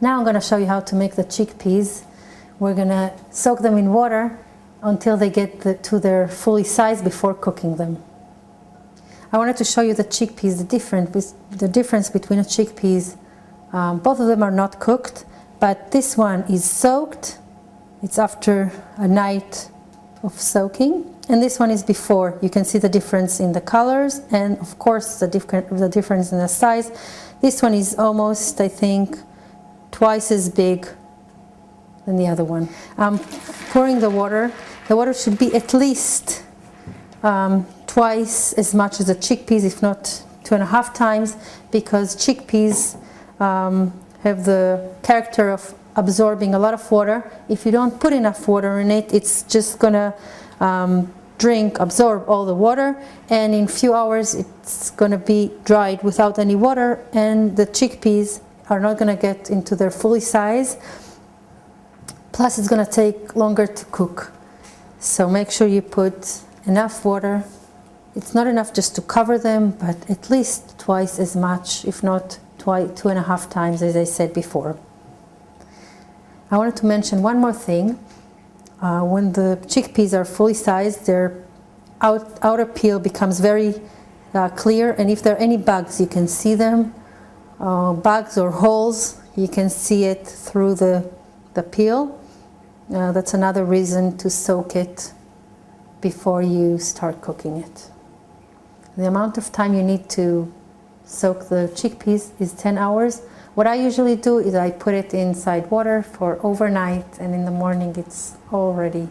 Now I'm going to show you how to make the chickpeas. We're going to soak them in water until they get to their fully sized before cooking them. I wanted to show you the chickpeas, the difference between the chickpeas. Both of them are not cooked, but this one is soaked. It's after a night of soaking, and this one is before. You can see the difference in the colors and of course the difference in the size. This one is almost, I think, twice as big than the other one. Pouring the water. The water should be at least twice as much as the chickpeas, if not 2.5 times, because chickpeas have the character of absorbing a lot of water. If you don't put enough water in it, it's just gonna absorb all the water, and in a few hours it's gonna be dried without any water, and the chickpeas are not gonna get into their fully size. Plus it's gonna take longer to cook. So make sure you put enough water. It's not enough just to cover them, but at least twice as much, if not 2.5 times, as I said before. I wanted to mention one more thing. When the chickpeas are fully sized, their outer peel becomes very clear, and if there are any bugs, you can see them. Bugs or holes, you can see it through the peel. That's another reason to soak it before you start cooking it. The amount of time you need to soak the chickpeas is 10 hours. What I usually do is I put it inside water for overnight, and in the morning it's already